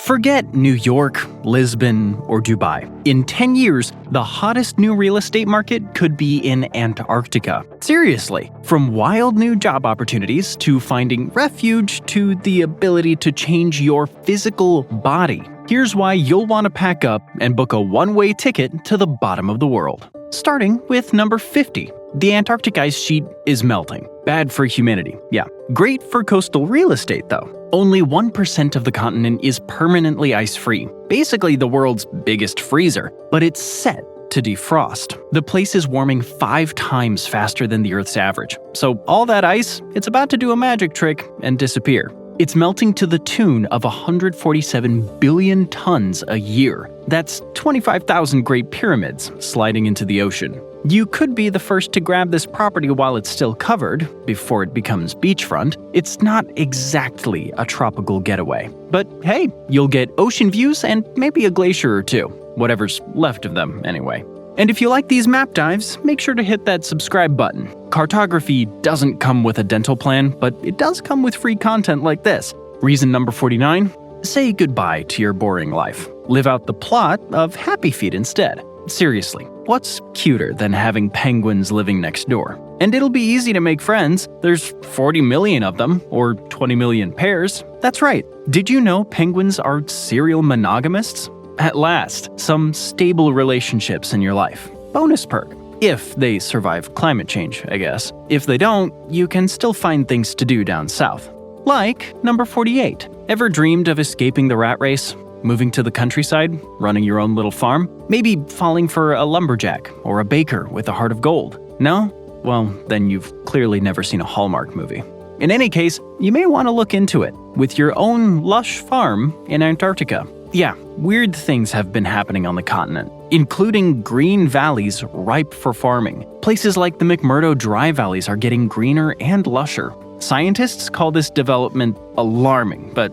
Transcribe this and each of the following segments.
Forget New York, Lisbon, or Dubai. In 10 years, the hottest new real estate market could be in Antarctica. Seriously, from wild new job opportunities to finding refuge to the ability to change your physical body. Here's why you'll want to pack up and book a one-way ticket to the bottom of the world. Starting with number 50. The Antarctic ice sheet is melting. Bad for humanity, yeah. Great for coastal real estate, though. Only 1% of the continent is permanently ice-free, basically the world's biggest freezer, but it's set to defrost. The place is warming 5 times faster than the Earth's average, so all that ice, it's about to do a magic trick and disappear. It's melting to the tune of 147 billion tons a year. That's 25,000 Great Pyramids sliding into the ocean. You could be the first to grab this property while it's still covered, before it becomes beachfront. It's not exactly a tropical getaway. But hey, you'll get ocean views and maybe a glacier or two. Whatever's left of them, anyway. And if you like these map dives, make sure to hit that subscribe button. Cartography doesn't come with a dental plan, but it does come with free content like this. Reason number 49, say goodbye to your boring life. Live out the plot of Happy Feet instead. Seriously, what's cuter than having penguins living next door? And it'll be easy to make friends. There's 40 million of them, or 20 million pairs. That's right. Did you know penguins are serial monogamists? At last, some stable relationships in your life. Bonus perk. If they survive climate change, I guess. If they don't, you can still find things to do down south. Like number 48. Ever dreamed of escaping the rat race? Moving to the countryside? Running your own little farm? Maybe falling for a lumberjack or a baker with a heart of gold? No? Well, then you've clearly never seen a Hallmark movie. In any case, you may want to look into it with your own lush farm in Antarctica. Yeah, weird things have been happening on the continent, including green valleys ripe for farming. Places like the McMurdo Dry Valleys are getting greener and lusher. Scientists call this development alarming, but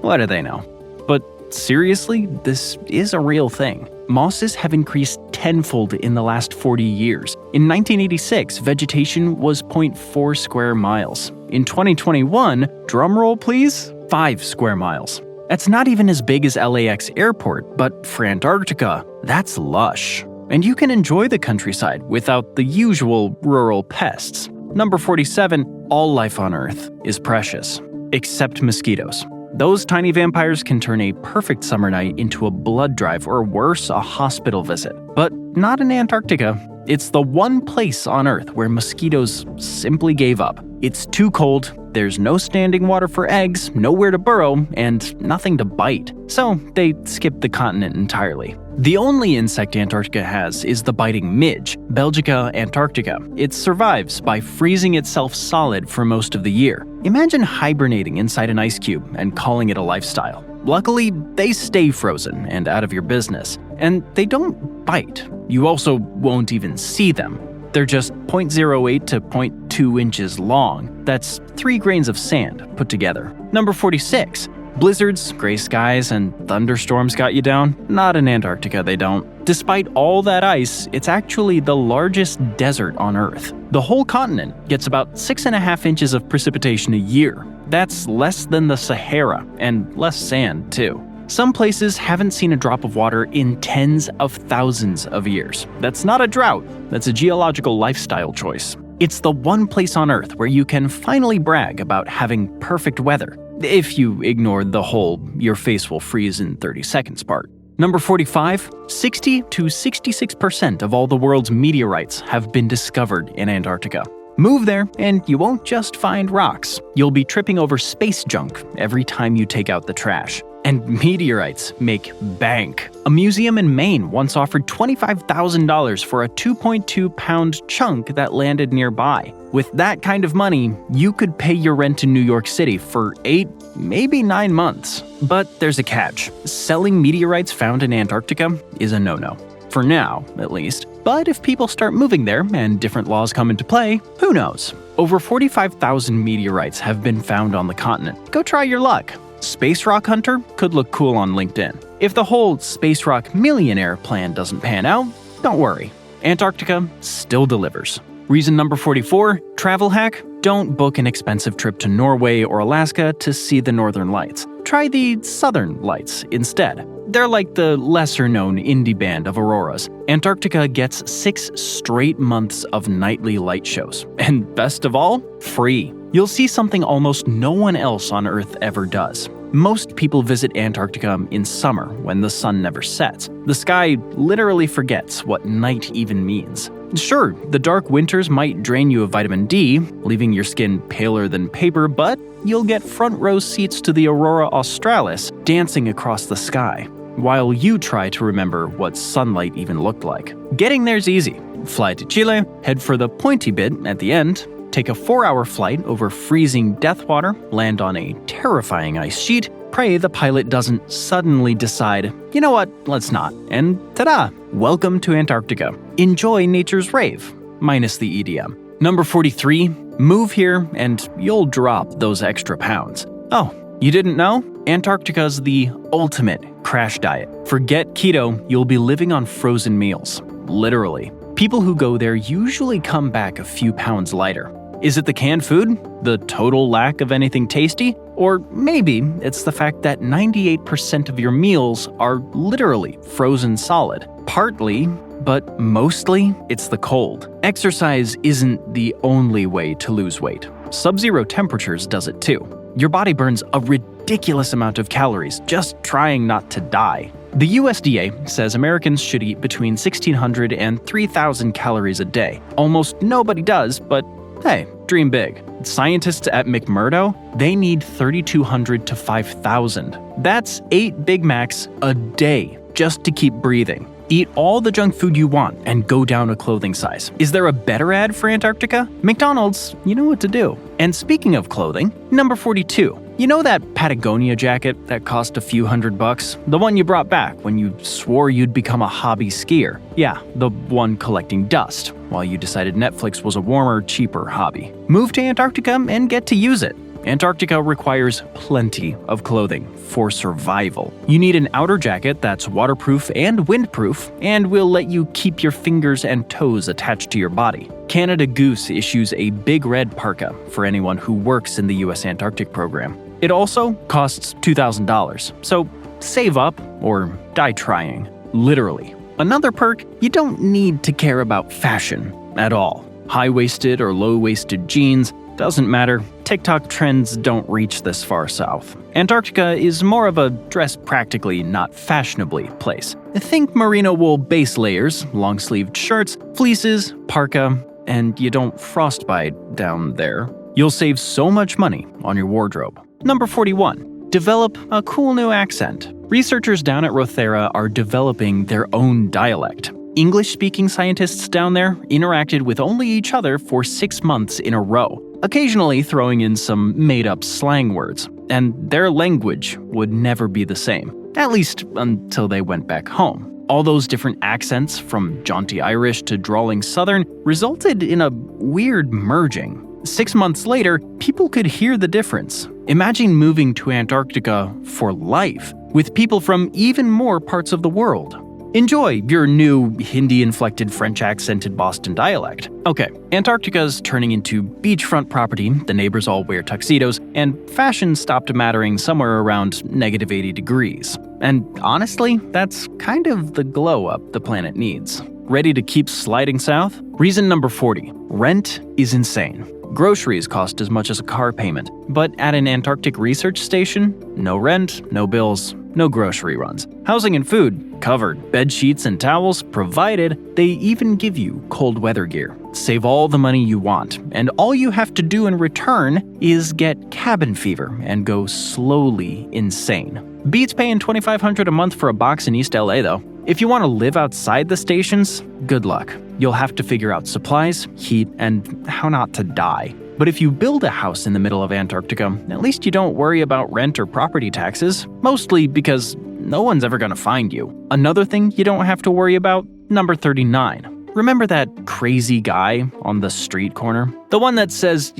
what do they know? But seriously, this is a real thing. Mosses have increased tenfold in the last 40 years. In 1986, vegetation was 0.4 square miles. In 2021, drumroll please, 5 square miles. That's not even as big as LAX airport, but for Antarctica, that's lush. And you can enjoy the countryside without the usual rural pests. Number 47, all life on Earth is precious, except mosquitoes. Those tiny vampires can turn a perfect summer night into a blood drive or worse, a hospital visit. But not in Antarctica. It's the one place on Earth where mosquitoes simply gave up. It's too cold, there's no standing water for eggs, nowhere to burrow, and nothing to bite. So they skipped the continent entirely. The only insect Antarctica has is the biting midge, Belgica antarctica. It survives by freezing itself solid for most of the year. Imagine hibernating inside an ice cube and calling it a lifestyle. Luckily, they stay frozen and out of your business. And they don't bite. You also won't even see them. They're just 0.08 to 0.2 inches long. That's 3 grains of sand put together. Number 46. Blizzards, gray skies, and thunderstorms got you down? Not in Antarctica, they don't. Despite all that ice, it's actually the largest desert on Earth. The whole continent gets about 6.5 inches of precipitation a year. That's less than the Sahara, and less sand, too. Some places haven't seen a drop of water in tens of thousands of years. That's not a drought, that's a geological lifestyle choice. It's the one place on Earth where you can finally brag about having perfect weather. If you ignore the whole your face will freeze in 30 seconds part. Number 45, 60 to 66% of all the world's meteorites have been discovered in Antarctica. Move there, and you won't just find rocks. You'll be tripping over space junk every time you take out the trash. And meteorites make bank. A museum in Maine once offered $25,000 for a 2.2-pound chunk that landed nearby. With that kind of money, you could pay your rent in New York City for 8, maybe 9 months. But there's a catch. Selling meteorites found in Antarctica is a no-no. For now, at least. But if people start moving there and different laws come into play, who knows? Over 45,000 meteorites have been found on the continent. Go try your luck. Space Rock Hunter could look cool on LinkedIn. If the whole Space Rock Millionaire plan doesn't pan out, don't worry. Antarctica still delivers. Reason number 44, travel hack, don't book an expensive trip to Norway or Alaska to see the northern lights. Try the southern lights instead. They're like the lesser-known indie band of auroras. Antarctica gets 6 straight months of nightly light shows. And best of all, free. You'll see something almost no one else on Earth ever does. Most people visit Antarctica in summer when the sun never sets. The sky literally forgets what night even means. Sure, the dark winters might drain you of vitamin D, leaving your skin paler than paper, but you'll get front row seats to the Aurora Australis dancing across the sky, while you try to remember what sunlight even looked like. Getting there's easy. Fly to Chile, head for the pointy bit at the end, take a 4-hour flight over freezing death water, land on a terrifying ice sheet, pray the pilot doesn't suddenly decide, you know what, let's not, and ta-da! Welcome to Antarctica. Enjoy nature's rave, minus the EDM. Number 43, move here and you'll drop those extra pounds. Oh, you didn't know? Antarctica's the ultimate crash diet. Forget keto, you'll be living on frozen meals. Literally. People who go there usually come back a few pounds lighter. Is it the canned food? The total lack of anything tasty? Or maybe it's the fact that 98% of your meals are literally frozen solid. Partly, but mostly, it's the cold. Exercise isn't the only way to lose weight. Sub-zero temperatures does it too. Your body burns a ridiculous amount of calories just trying not to die. The USDA says Americans should eat between 1,600 and 3,000 calories a day. Almost nobody does, but hey, dream big. Scientists at McMurdo, they need 3,200 to 5,000. That's 8 Big Macs a day just to keep breathing. Eat all the junk food you want and go down a clothing size. Is there a better ad for Antarctica? McDonald's, you know what to do. And speaking of clothing, number 42. You know that Patagonia jacket that cost a few $100? The one you brought back when you swore you'd become a hobby skier. Yeah, the one collecting dust, while you decided Netflix was a warmer, cheaper hobby. Move to Antarctica and get to use it. Antarctica requires plenty of clothing for survival. You need an outer jacket that's waterproof and windproof, and will let you keep your fingers and toes attached to your body. Canada Goose issues a big red parka for anyone who works in the US Antarctic program. It also costs $2,000, so save up or die trying. Literally. Another perk, you don't need to care about fashion at all. High-waisted or low-waisted jeans, doesn't matter. TikTok trends don't reach this far south. Antarctica is more of a dress practically, not fashionably place. Think merino wool base layers, long-sleeved shirts, fleeces, parka, and you don't frostbite down there. You'll save so much money on your wardrobe. Number 41. Develop a cool new accent. Researchers down at Rothera are developing their own dialect. English-speaking scientists down there interacted with only each other for 6 months in a row, occasionally throwing in some made-up slang words, and their language would never be the same, at least until they went back home. All those different accents, from jaunty Irish to drawling Southern, resulted in a weird merging. 6 months later, people could hear the difference. Imagine moving to Antarctica for life, with people from even more parts of the world. Enjoy your new Hindi-inflected French-accented Boston dialect. Okay, Antarctica's turning into beachfront property, the neighbors all wear tuxedos, and fashion stopped mattering somewhere around -80 degrees. And honestly, that's kind of the glow-up the planet needs. Ready to keep sliding south? Reason number 40. Rent is insane. Groceries cost as much as a car payment, but at an Antarctic research station, no rent, no bills, no grocery runs. Housing and food, covered. Bed sheets and towels, provided. They even give you cold weather gear. Save all the money you want, and all you have to do in return is get cabin fever and go slowly insane. Beats paying $2,500 a month for a box in East LA though. If you want to live outside the stations, good luck. You'll have to figure out supplies, heat, and how not to die. But if you build a house in the middle of Antarctica, at least you don't worry about rent or property taxes, mostly because no one's ever gonna find you. Another thing you don't have to worry about, number 39. Remember that crazy guy on the street corner? The one that says,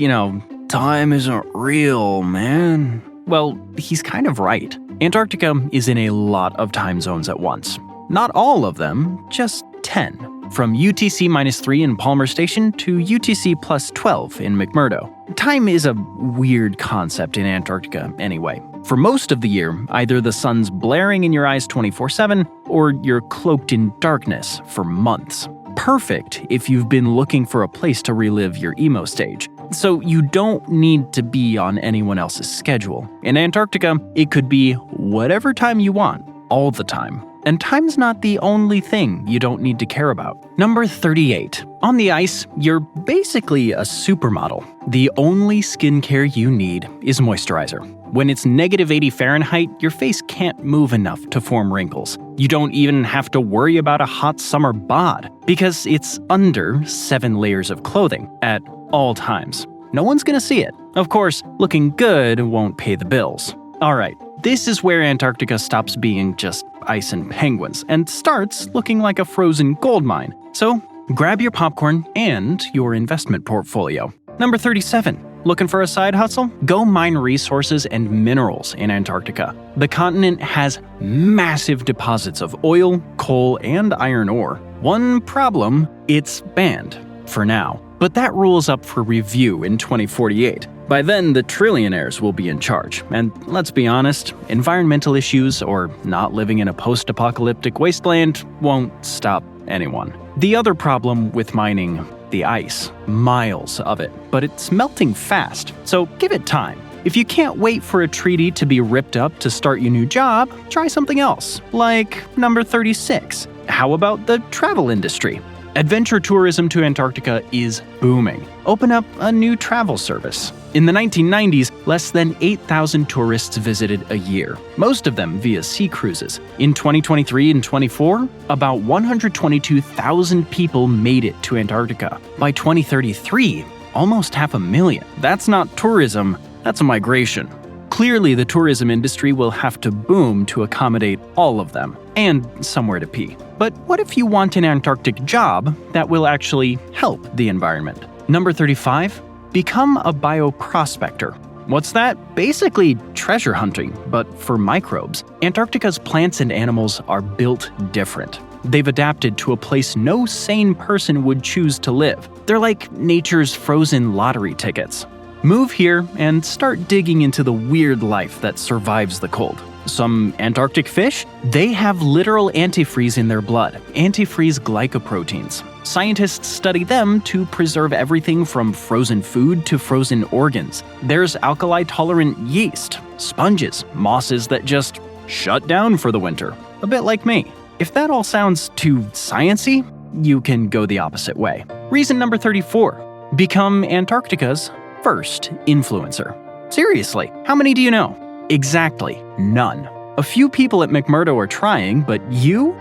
time isn't real, man. Well, he's kind of right. Antarctica is in a lot of time zones at once. Not all of them, just 10. from UTC-3 in Palmer Station to UTC+12 in McMurdo. Time is a weird concept in Antarctica anyway. For most of the year, either the sun's blaring in your eyes 24/7 or you're cloaked in darkness for months. Perfect if you've been looking for a place to relive your emo stage. So you don't need to be on anyone else's schedule. In Antarctica, it could be whatever time you want, all the time. And time's not the only thing you don't need to care about. Number 38. On the ice, you're basically a supermodel. The only skincare you need is moisturizer. When it's -80 Fahrenheit, your face can't move enough to form wrinkles. You don't even have to worry about a hot summer bod, because it's under 7 layers of clothing at all times. No one's gonna see it. Of course, looking good won't pay the bills. Alright, this is where Antarctica stops being just ice and penguins and starts looking like a frozen gold mine. So, grab your popcorn and your investment portfolio. Number 37. Looking for a side hustle? Go mine resources and minerals in Antarctica. The continent has massive deposits of oil, coal, and iron ore. One problem, it's banned. For now. But that rule's up for review in 2048. By then, the trillionaires will be in charge. And let's be honest, environmental issues or not living in a post-apocalyptic wasteland won't stop anyone. The other problem with mining, the ice. Miles of it. But it's melting fast, so give it time. If you can't wait for a treaty to be ripped up to start your new job, try something else. Like number 36. How about the travel industry? Adventure tourism to Antarctica is booming. Open up a new travel service. In the 1990s, less than 8,000 tourists visited a year, most of them via sea cruises. In 2023 and 24, about 122,000 people made it to Antarctica. By 2033, almost 500,000. That's not tourism, that's a migration. Clearly, the tourism industry will have to boom to accommodate all of them, and somewhere to pee. But what if you want an Antarctic job that will actually help the environment? Number 35. Become a bioprospector. What's that? Basically treasure hunting, but for microbes. Antarctica's plants and animals are built different. They've adapted to a place no sane person would choose to live. They're like nature's frozen lottery tickets. Move here and start digging into the weird life that survives the cold. Some Antarctic fish? They have literal antifreeze in their blood, antifreeze glycoproteins. Scientists study them to preserve everything from frozen food to frozen organs. There's alkali-tolerant yeast, sponges, mosses that just shut down for the winter. A bit like me. If that all sounds too science-y, you can go the opposite way. Reason number 34. Become Antarctica's first influencer. Seriously, how many do you know? Exactly, none. A few people at McMurdo are trying, but you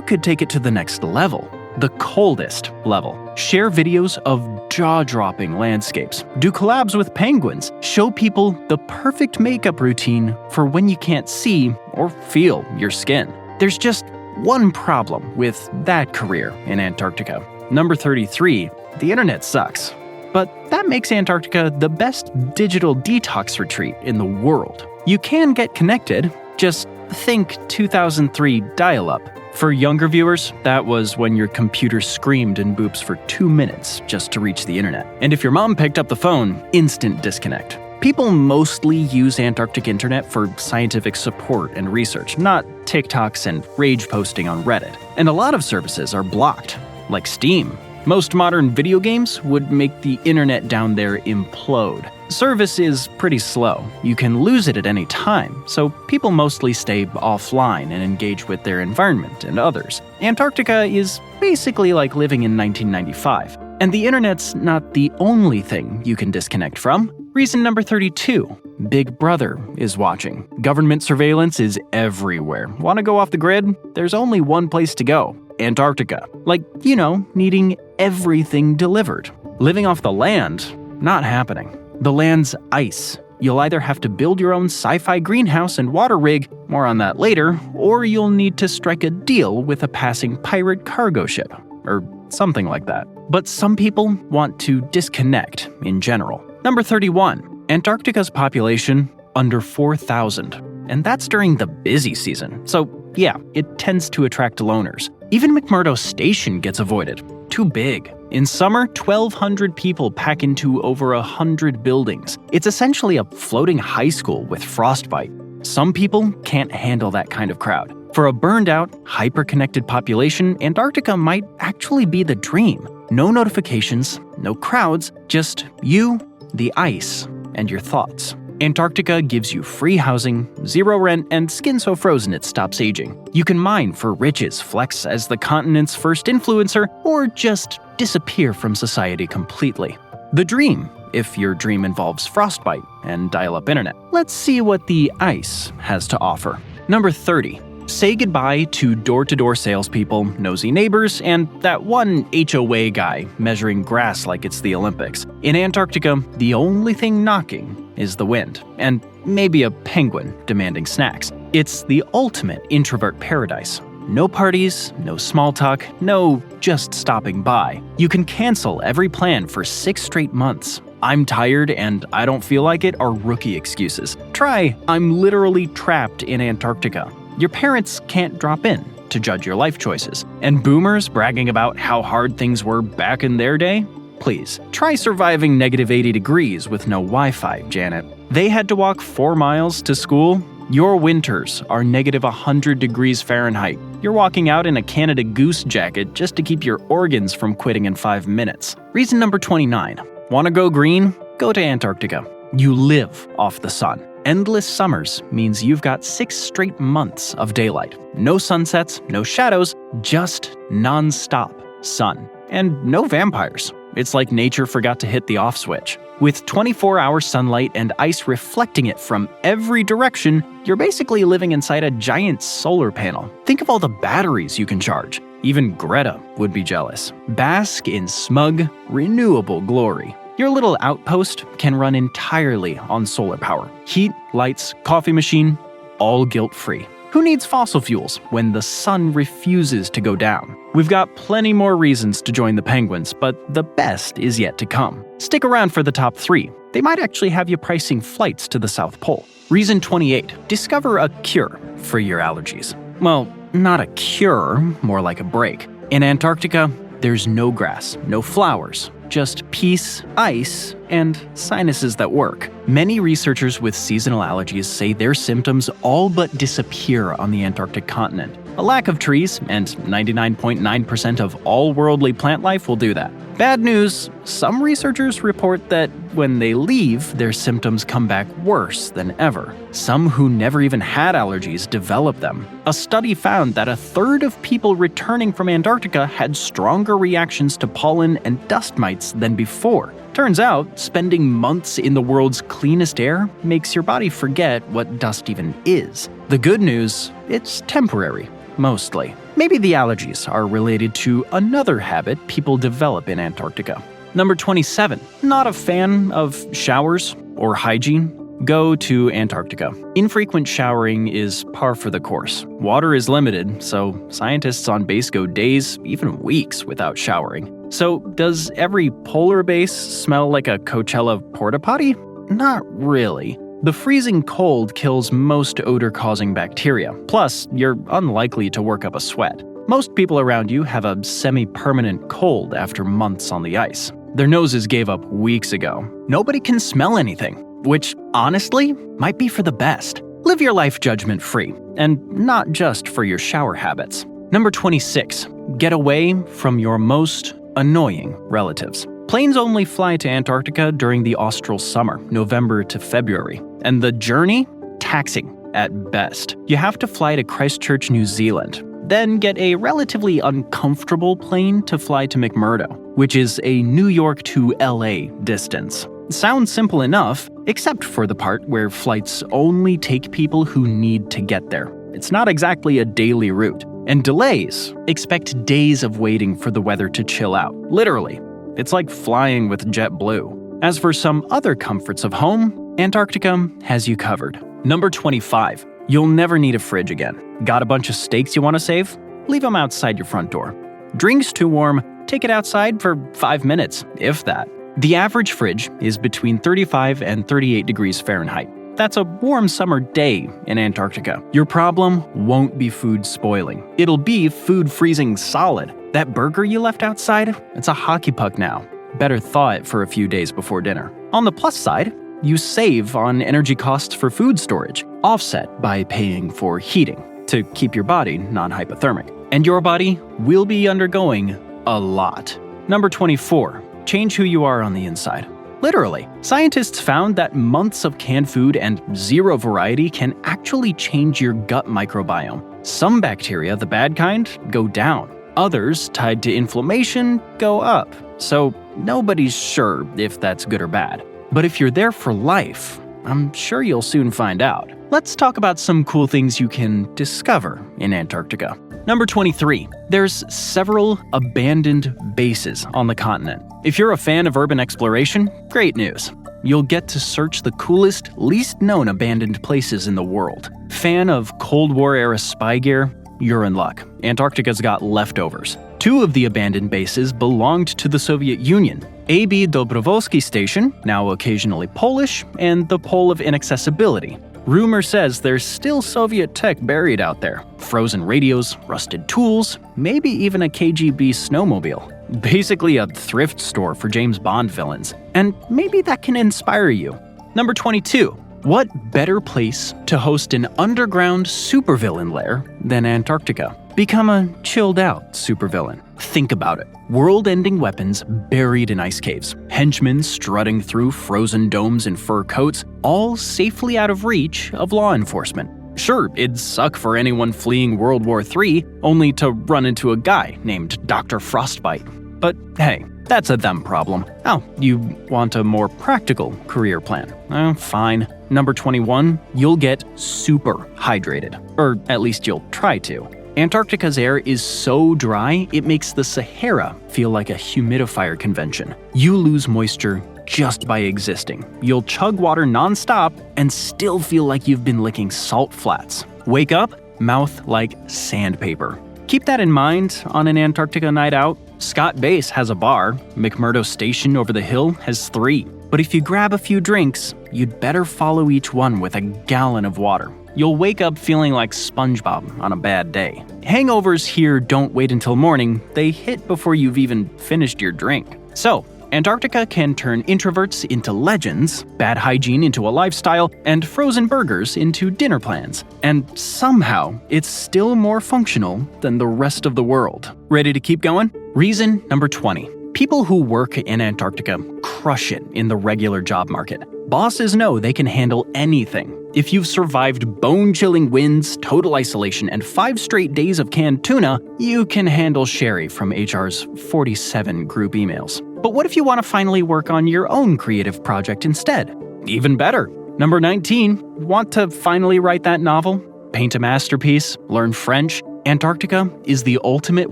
could take it to the next level. The coldest level. Share videos of jaw-dropping landscapes. Do collabs with penguins. Show people the perfect makeup routine for when you can't see or feel your skin. There's just one problem with that career in Antarctica. Number 33, the internet sucks. But that makes Antarctica the best digital detox retreat in the world. You can get connected, just think 2003 dial-up. For younger viewers, that was when your computer screamed in boops for 2 minutes just to reach the internet. And if your mom picked up the phone, instant disconnect. People mostly use Antarctic internet for scientific support and research, not TikToks and rage posting on Reddit. And a lot of services are blocked, like Steam. Most modern video games would make the internet down there implode. Service is pretty slow. You can lose it at any time, so people mostly stay offline and engage with their environment and others. Antarctica is basically like living in 1995. And the internet's not the only thing you can disconnect from. Reason number 32. Big Brother is watching. Government surveillance is everywhere. Want to go off the grid? There's only one place to go. Antarctica. Like, needing everything delivered. Living off the land? Not happening. The land's ice. You'll either have to build your own sci-fi greenhouse and water rig, more on that later, or you'll need to strike a deal with a passing pirate cargo ship, or something like that. But some people want to disconnect in general. Number 31. Antarctica's population under 4,000. And that's during the busy season. So yeah, it tends to attract loners. Even McMurdo Station gets avoided. Too big. In summer, 1,200 people pack into over 100 buildings. It's essentially a floating high school with frostbite. Some people can't handle that kind of crowd. For a burned-out, hyper-connected population, Antarctica might actually be the dream. No notifications, no crowds, just you, the ice, and your thoughts. Antarctica gives you free housing, zero rent, and skin so frozen it stops aging. You can mine for riches, flex as the continent's first influencer, or just disappear from society completely. The dream, if your dream involves frostbite and dial-up internet. Let's see what the ice has to offer. Number 30. Say goodbye to door-to-door salespeople, nosy neighbors, and that one HOA guy measuring grass like it's the Olympics. In Antarctica, the only thing knocking is the wind, and maybe a penguin demanding snacks. It's the ultimate introvert paradise. No parties, no small talk, no just stopping by. You can cancel every plan for 6 straight months. "I'm tired and I don't feel like it" are rookie excuses. Try "I'm literally trapped in Antarctica." Your parents can't drop in to judge your life choices. And boomers bragging about how hard things were back in their day? Please, try surviving -80 degrees with no Wi-Fi, Janet. They had to walk 4 miles to school. Your winters are -100 degrees Fahrenheit. You're walking out in a Canada Goose jacket just to keep your organs from quitting in 5 minutes. Reason number 29. Want to go green? Go to Antarctica. You live off the sun. Endless summers means you've got 6 straight months of daylight. No sunsets, no shadows, just non-stop sun. And no vampires. It's like nature forgot to hit the off switch. With 24-hour sunlight and ice reflecting it from every direction, you're basically living inside a giant solar panel. Think of all the batteries you can charge. Even Greta would be jealous. Bask in smug, renewable glory. Your little outpost can run entirely on solar power. Heat, lights, coffee machine, all guilt-free. Who needs fossil fuels when the sun refuses to go down? We've got plenty more reasons to join the penguins, but the best is yet to come. Stick around for the top 3. They might actually have you pricing flights to the South Pole. Reason 28. Discover a cure for your allergies. Well, not a cure, more like a break. In Antarctica, there's no grass, no flowers, just peace, ice, and sinuses that work. Many researchers with seasonal allergies say their symptoms all but disappear on the Antarctic continent. A lack of trees, and 99.9% of all worldly plant life will do that. Bad news, some researchers report that when they leave, their symptoms come back worse than ever. Some who never even had allergies develop them. A study found that 1/3 of people returning from Antarctica had stronger reactions to pollen and dust mites than before. Turns out, spending months in the world's cleanest air makes your body forget what dust even is. The good news, it's temporary, mostly. Maybe the allergies are related to another habit people develop in Antarctica. Number 27. Not a fan of showers or hygiene? Go to Antarctica. Infrequent showering is par for the course. Water is limited, so scientists on base go days, even weeks, without showering. So, does every polar base smell like a Coachella porta potty? Not really. The freezing cold kills most odor-causing bacteria. Plus, you're unlikely to work up a sweat. Most people around you have a semi-permanent cold after months on the ice. Their noses gave up weeks ago. Nobody can smell anything, which, honestly, might be for the best. Live your life judgment-free, and not just for your shower habits. Number 26. Get away from your most annoying relatives. Planes only fly to Antarctica during the austral summer, November to February. And the journey? Taxing, at best. You have to fly to Christchurch, New Zealand. Then get a relatively uncomfortable plane to fly to McMurdo, which is a New York to LA distance. Sounds simple enough, except for the part where flights only take people who need to get there. It's not exactly a daily route. And delays. Expect days of waiting for the weather to chill out. Literally. It's like flying with JetBlue. As for some other comforts of home, Antarctica has you covered. Number 25. You'll never need a fridge again. Got a bunch of steaks you want to save? Leave them outside your front door. Drinks too warm? Take it outside for 5 minutes, if that. The average fridge is between 35 and 38 degrees Fahrenheit. that's a warm summer day in Antarctica. Your problem won't be food spoiling. It'll be food freezing solid. That burger you left outside, it's a hockey puck now. Better thaw it for a few days before dinner. On the plus side, you save on energy costs for food storage, offset by paying for heating to keep your body non-hypothermic. And your body will be undergoing a lot. Number 24. Change who you are on the inside. Literally, scientists found that months of canned food and zero variety can actually change your gut microbiome. Some bacteria, the bad kind, go down. Others, tied to inflammation, go up. So nobody's sure if that's good or bad. But if you're there for life, I'm sure you'll soon find out. Let's talk about some cool things you can discover in Antarctica. Number 23. There's several abandoned bases on the continent. If you're a fan of urban exploration, great news. You'll get to search the coolest, least known abandoned places in the world. Fan of Cold War-era spy gear? You're in luck. Antarctica's got leftovers. 2 of the abandoned bases belonged to the Soviet Union. AB Dobrowolski Station, now occasionally Polish, and the Pole of Inaccessibility. Rumor says there's still Soviet tech buried out there. Frozen radios, rusted tools, maybe even a KGB snowmobile. Basically a thrift store for James Bond villains. And maybe that can inspire you. Number 22. What better place to host an underground supervillain lair than Antarctica? Become a chilled-out supervillain. Think about it. World-ending weapons buried in ice caves, henchmen strutting through frozen domes in fur coats, all safely out of reach of law enforcement. Sure, it'd suck for anyone fleeing World War III, only to run into a guy named Dr. Frostbite. But hey, that's a them problem. Oh, you want a more practical career plan? Fine. Number 21, you'll get super hydrated. Or at least you'll try to. Antarctica's air is so dry, it makes the Sahara feel like a humidifier convention. You lose moisture just by existing. You'll chug water nonstop and still feel like you've been licking salt flats. Wake up, mouth like sandpaper. Keep that in mind on an Antarctica night out. Scott Base has a bar, McMurdo Station over the hill has 3. But if you grab a few drinks, you'd better follow each one with a gallon of water. You'll wake up feeling like SpongeBob on a bad day. Hangovers here don't wait until morning, they hit before you've even finished your drink. So, Antarctica can turn introverts into legends, bad hygiene into a lifestyle, and frozen burgers into dinner plans. And somehow, it's still more functional than the rest of the world. Ready to keep going? Reason number 20. People who work in Antarctica crush it in the regular job market. Bosses know they can handle anything. If you've survived bone-chilling winds, total isolation, and 5 straight days of canned tuna, you can handle Sherry from HR's 47 group emails. But what if you want to finally work on your own creative project instead? Even better. Number 19, want to finally write that novel? Paint a masterpiece? Learn French? Antarctica is the ultimate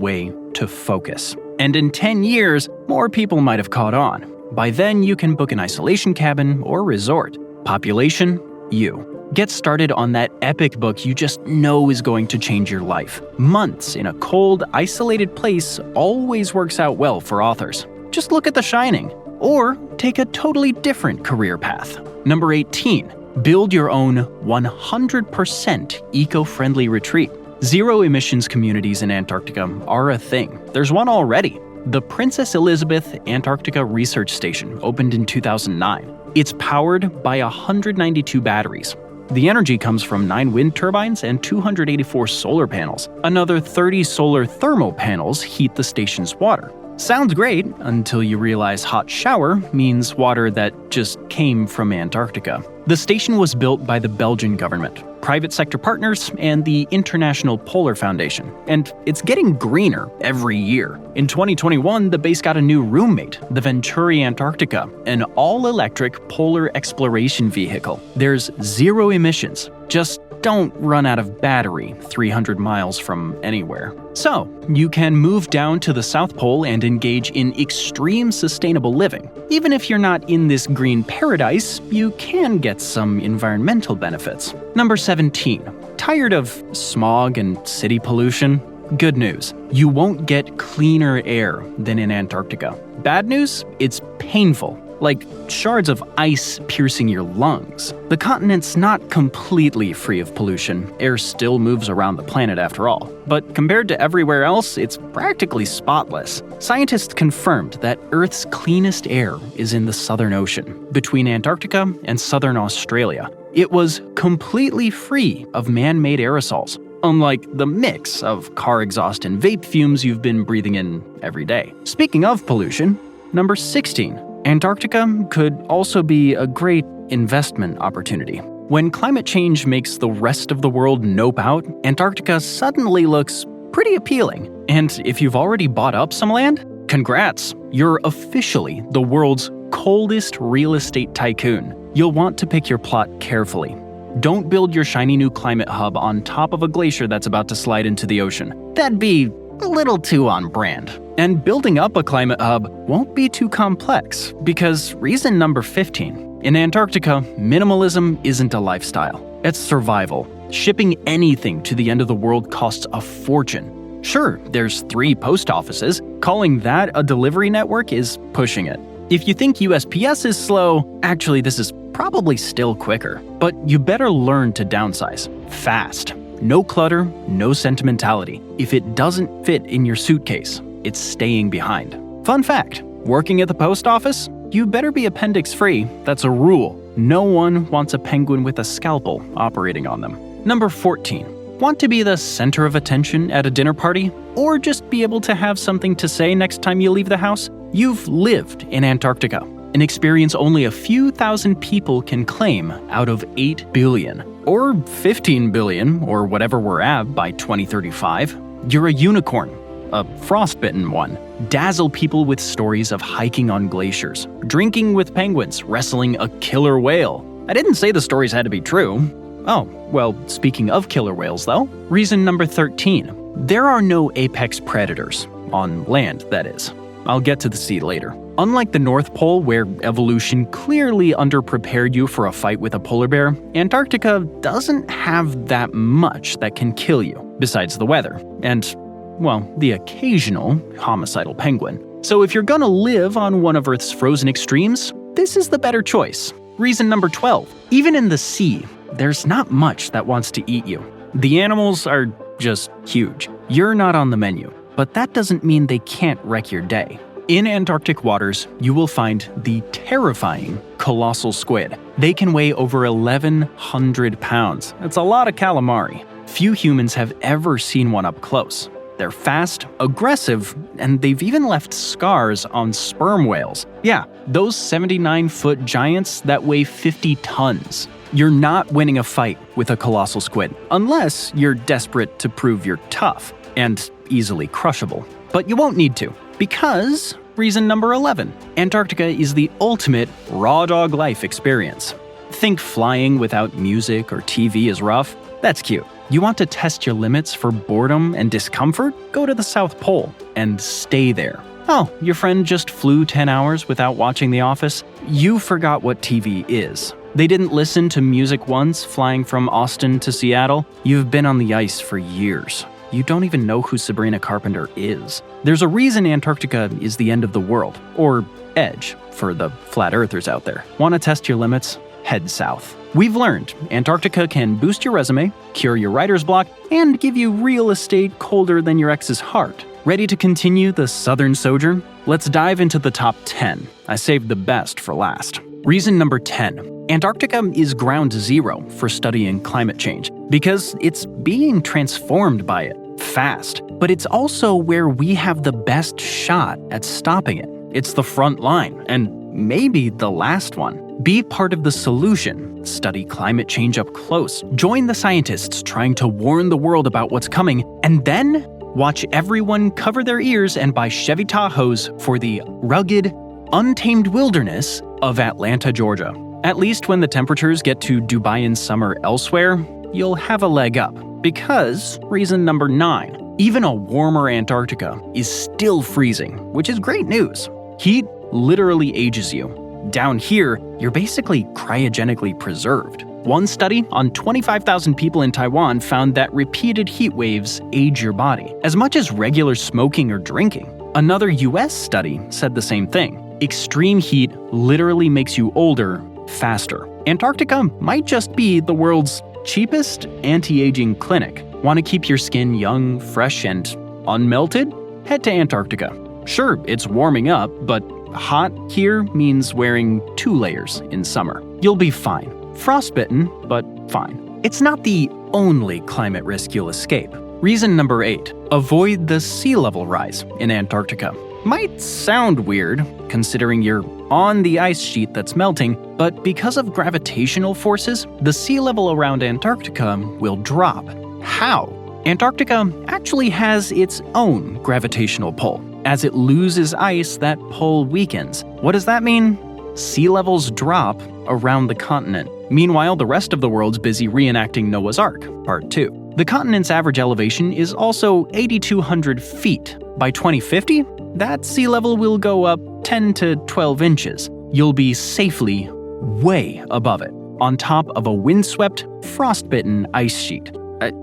way to focus. And in 10 years, more people might have caught on. By then, you can book an isolation cabin or resort. Population? You. Get started on that epic book you just know is going to change your life. Months in a cold, isolated place always works out well for authors. Just look at The Shining. Or take a totally different career path. Number 18. Build your own 100% eco-friendly retreat. Zero-emissions communities in Antarctica are a thing. There's one already. The Princess Elizabeth Antarctica Research Station opened in 2009. It's powered by 192 batteries. The energy comes from 9 wind turbines and 284 solar panels. Another 30 solar thermal panels heat the station's water. Sounds great until you realize hot shower means water that just came from Antarctica. The station was built by the Belgian government, private sector partners, and the International Polar Foundation, and it's getting greener every year. In 2021, the base got a new roommate, the Venturi Antarctica, an all-electric polar exploration vehicle. There's zero emissions, just don't run out of battery 300 miles from anywhere. So, you can move down to the South Pole and engage in extreme sustainable living. Even if you're not in this green paradise, you can get some environmental benefits. Number 17. Tired of smog and city pollution? Good news, you won't get cleaner air than in Antarctica. Bad news, it's painful. like shards of ice piercing your lungs. The continent's not completely free of pollution. Air still moves around the planet after all. But compared to everywhere else, it's practically spotless. Scientists confirmed that Earth's cleanest air is in the Southern Ocean, between Antarctica and southern Australia. It was completely free of man-made aerosols, unlike the mix of car exhaust and vape fumes you've been breathing in every day. Speaking of pollution, number 16. Antarctica could also be a great investment opportunity. When climate change makes the rest of the world nope out, Antarctica suddenly looks pretty appealing. And if you've already bought up some land, congrats! You're officially the world's coldest real estate tycoon. You'll want to pick your plot carefully. Don't build your shiny new climate hub on top of a glacier that's about to slide into the ocean. That'd be a little too on brand. And building up a climate hub won't be too complex, because reason number 15. In Antarctica, minimalism isn't a lifestyle. It's survival. Shipping anything to the end of the world costs a fortune. Sure, there's 3 post offices. Calling that a delivery network is pushing it. If you think USPS is slow, actually this is probably still quicker. But you better learn to downsize. Fast. No clutter, no sentimentality. If it doesn't fit in your suitcase, it's staying behind. Fun fact, working at the post office? You better be appendix-free. That's a rule. No one wants a penguin with a scalpel operating on them. Number 14. Want to be the center of attention at a dinner party? Or just be able to have something to say next time you leave the house? You've lived in Antarctica, an experience only a few thousand people can claim out of 8 billion. Or 15 billion, or whatever we're at by 2035. You're a unicorn, a frostbitten one. Dazzle people with stories of hiking on glaciers, drinking with penguins, wrestling a killer whale. I didn't say the stories had to be true. Oh, well, speaking of killer whales though, reason number 13. There are no apex predators. On land, that is. I'll get to the sea later. Unlike the North Pole, where evolution clearly underprepared you for a fight with a polar bear, Antarctica doesn't have that much that can kill you, besides the weather, and, well, the occasional homicidal penguin. So if you're gonna live on one of Earth's frozen extremes, this is the better choice. Reason number 12. Even in the sea, there's not much that wants to eat you. The animals are just huge. You're not on the menu, but that doesn't mean they can't wreck your day. In Antarctic waters, you will find the terrifying colossal squid. They can weigh over 1,100 pounds. That's a lot of calamari. Few humans have ever seen one up close. They're fast, aggressive, and they've even left scars on sperm whales. Yeah, those 79-foot giants that weigh 50 tons. You're not winning a fight with a colossal squid, unless you're desperate to prove you're tough and easily crushable. But you won't need to, because reason number 11. Antarctica is the ultimate raw dog life experience. Think flying without music or TV is rough? That's cute. You want to test your limits for boredom and discomfort? Go to the South Pole and stay there. Oh, your friend just flew 10 hours without watching The Office? You forgot what TV is. They didn't listen to music once flying from Austin to Seattle? You've been on the ice for years. You don't even know who Sabrina Carpenter is. There's a reason Antarctica is the end of the world, or edge, for the flat earthers out there. Want to test your limits? Head south. We've learned Antarctica can boost your resume, cure your writer's block, and give you real estate colder than your ex's heart. Ready to continue the southern sojourn? Let's dive into the top 10. I saved the best for last. Reason number 10. Antarctica is ground zero for studying climate change because it's being transformed by it fast. But it's also where we have the best shot at stopping it. It's the front line, and maybe the last one. Be part of the solution. Study climate change up close. Join the scientists trying to warn the world about what's coming, and then watch everyone cover their ears and buy Chevy Tahoes for the rugged, untamed wilderness of Atlanta, Georgia. At least when the temperatures get to Dubai in summer elsewhere, you'll have a leg up. Because, reason number 9, even a warmer Antarctica is still freezing, which is great news. Heat literally ages you. Down here, you're basically cryogenically preserved. One study on 25,000 people in Taiwan found that repeated heat waves age your body, as much as regular smoking or drinking. Another US study said the same thing. Extreme heat literally makes you older faster. Antarctica might just be the world's cheapest anti-aging clinic. Want to keep your skin young, fresh, and unmelted? Head to Antarctica. Sure, it's warming up, but hot here means wearing 2 layers in summer. You'll be fine. Frostbitten, but fine. It's not the only climate risk you'll escape. Reason number 8. Avoid the sea level rise in Antarctica. Might sound weird, considering you're on the ice sheet that's melting, but because of gravitational forces, the sea level around Antarctica will drop. How? Antarctica actually has its own gravitational pull. As it loses ice, that pull weakens. What does that mean? Sea levels drop around the continent. Meanwhile, the rest of the world's busy reenacting Noah's Ark, Part 2. The continent's average elevation is also 8,200 feet. By 2050, that sea level will go up 10 to 12 inches. You'll be safely way above it, on top of a windswept, frostbitten ice sheet.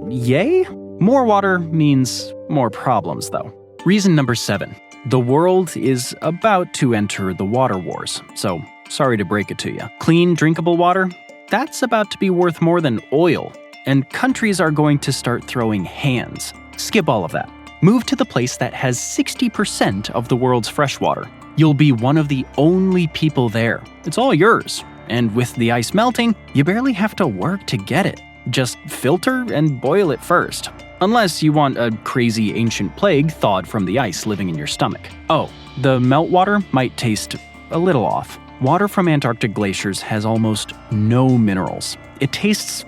Yay? More water means more problems, though. Reason number 7. The world is about to enter the water wars, so sorry to break it to you. Clean, drinkable water? That's about to be worth more than oil, and countries are going to start throwing hands. Skip all of that. Move to the place that has 60% of the world's freshwater. You'll be one of the only people there. It's all yours. And with the ice melting, you barely have to work to get it. Just filter and boil it first. Unless you want a crazy ancient plague thawed from the ice living in your stomach. Oh, the meltwater might taste a little off. Water from Antarctic glaciers has almost no minerals. It tastes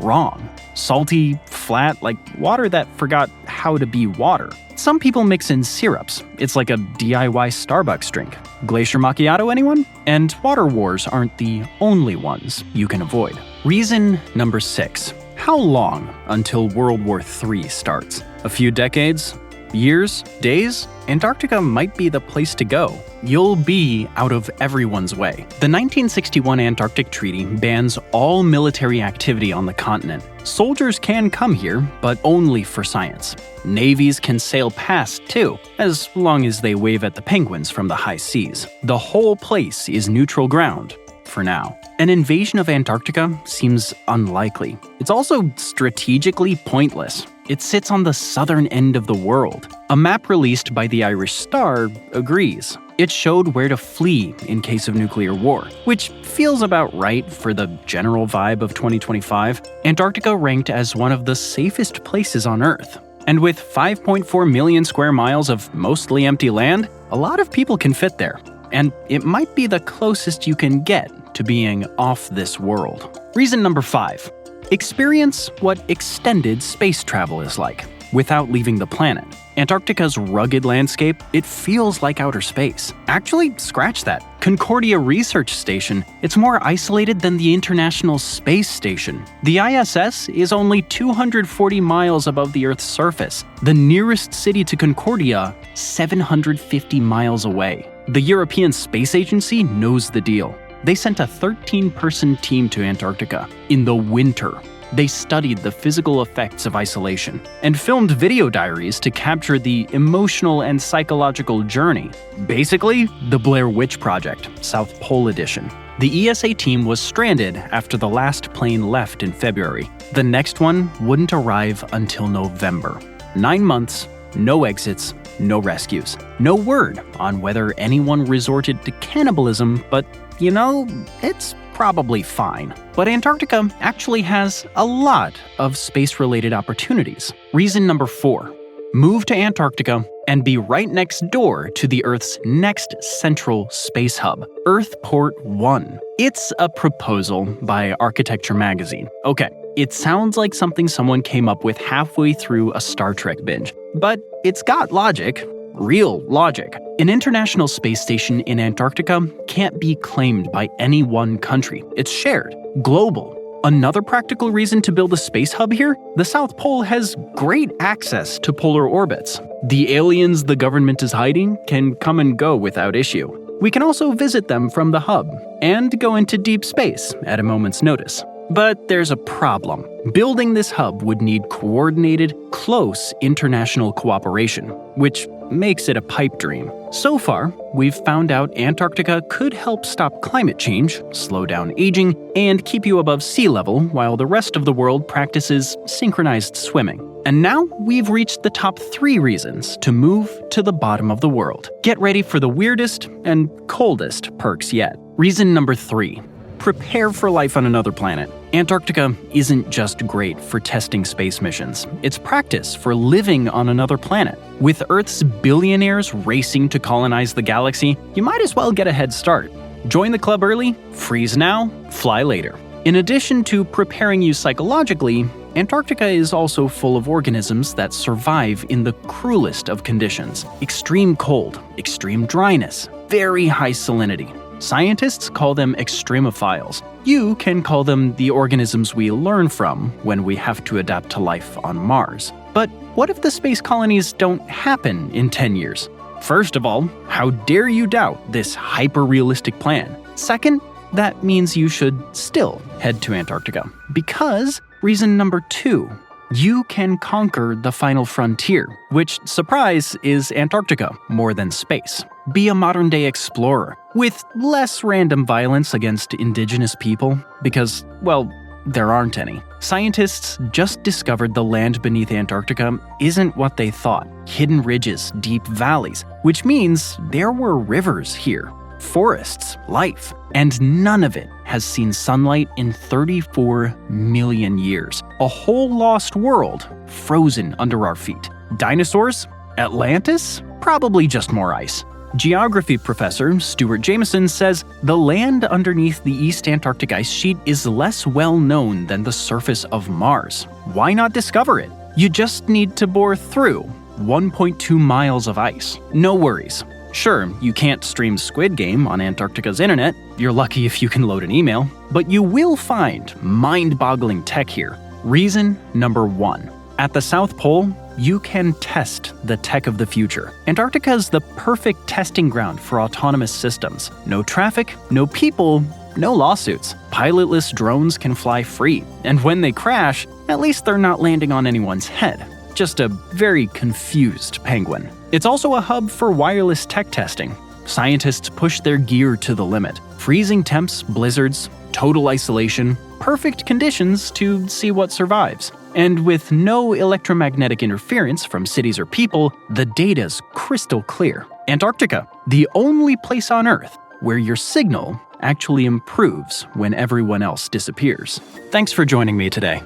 wrong. Salty, flat, like water that forgot how to be water. Some people mix in syrups. It's like a DIY Starbucks drink. Glacier macchiato, anyone? And water wars aren't the only ones you can avoid. Reason number 6. How long until World War III starts? A few decades? Years? Days? Antarctica might be the place to go. You'll be out of everyone's way. The 1961 Antarctic Treaty bans all military activity on the continent. Soldiers can come here, but only for science. Navies can sail past, too, as long as they wave at the penguins from the high seas. The whole place is neutral ground. For now. An invasion of Antarctica seems unlikely. It's also strategically pointless. It sits on the southern end of the world. A map released by the Irish Star agrees. It showed where to flee in case of nuclear war, which feels about right for the general vibe of 2025. Antarctica ranked as one of the safest places on Earth. And with 5.4 million square miles of mostly empty land, a lot of people can fit there. And it might be the closest you can get to being off this world. Reason number 5. Experience what extended space travel is like, without leaving the planet. Antarctica's rugged landscape, it feels like outer space. Actually, scratch that. Concordia Research Station, it's more isolated than the International Space Station. The ISS is only 240 miles above the Earth's surface. The nearest city to Concordia, 750 miles away. The European Space Agency knows the deal. They sent a 13-person team to Antarctica in the winter. They studied the physical effects of isolation and filmed video diaries to capture the emotional and psychological journey. Basically, the Blair Witch Project, South Pole Edition. The ESA team was stranded after the last plane left in February. The next one wouldn't arrive until November. 9 months, no exits, no rescues. No word on whether anyone resorted to cannibalism, but you know, it's probably fine. But Antarctica actually has a lot of space-related opportunities. Reason number 4. Move to Antarctica and be right next door to the Earth's next central space hub, Earthport 1. It's a proposal by Architecture magazine. Okay, it sounds like something someone came up with halfway through a Star Trek binge, but it's got logic. Real logic. An international space station in Antarctica can't be claimed by any one country. It's shared, global. Another practical reason to build a space hub here? The South Pole has great access to polar orbits. The aliens the government is hiding can come and go without issue. We can also visit them from the hub and go into deep space at a moment's notice. But there's a problem. Building this hub would need coordinated, close international cooperation, which makes it a pipe dream. So far, we've found out Antarctica could help stop climate change, slow down aging, and keep you above sea level while the rest of the world practices synchronized swimming. And now we've reached the top 3 reasons to move to the bottom of the world. Get ready for the weirdest and coldest perks yet. Reason number 3. Prepare for life on another planet. Antarctica isn't just great for testing space missions. It's practice for living on another planet. With Earth's billionaires racing to colonize the galaxy, you might as well get a head start. Join the club early, freeze now, fly later. In addition to preparing you psychologically, Antarctica is also full of organisms that survive in the cruelest of conditions. Extreme cold, extreme dryness, very high salinity. Scientists call them extremophiles. You can call them the organisms we learn from when we have to adapt to life on Mars. But what if the space colonies don't happen in 10 years? First of all, how dare you doubt this hyper-realistic plan? Second, that means you should still head to Antarctica. Because, reason number 2, you can conquer the final frontier, which, surprise, is Antarctica more than space. Be a modern-day explorer, with less random violence against indigenous people, because, well, there aren't any. Scientists just discovered the land beneath Antarctica isn't what they thought. Hidden ridges, deep valleys, which means there were rivers here, forests, life, and none of it has seen sunlight in 34 million years. A whole lost world frozen under our feet. Dinosaurs? Atlantis? Probably just more ice. Geography professor Stuart Jameson says the land underneath the East Antarctic ice sheet is less well known than the surface of Mars. Why not discover it? You just need to bore through 1.2 miles of ice. No worries. Sure, you can't stream Squid Game on Antarctica's internet. You're lucky if you can load an email. But you will find mind-boggling tech here. Reason number 1. At the South Pole, you can test the tech of the future. Antarctica is the perfect testing ground for autonomous systems. No traffic, no people, no lawsuits. Pilotless drones can fly free. And when they crash, at least they're not landing on anyone's head. Just a very confused penguin. It's also a hub for wireless tech testing. Scientists push their gear to the limit. Freezing temps, blizzards, total isolation, perfect conditions to see what survives. And with no electromagnetic interference from cities or people, the data's crystal clear. Antarctica, the only place on Earth where your signal actually improves when everyone else disappears. Thanks for joining me today.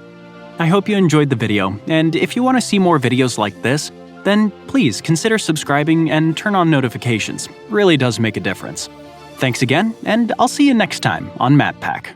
I hope you enjoyed the video, and if you want to see more videos like this, then please consider subscribing and turn on notifications. Really does make a difference. Thanks again, and I'll see you next time on MatPack.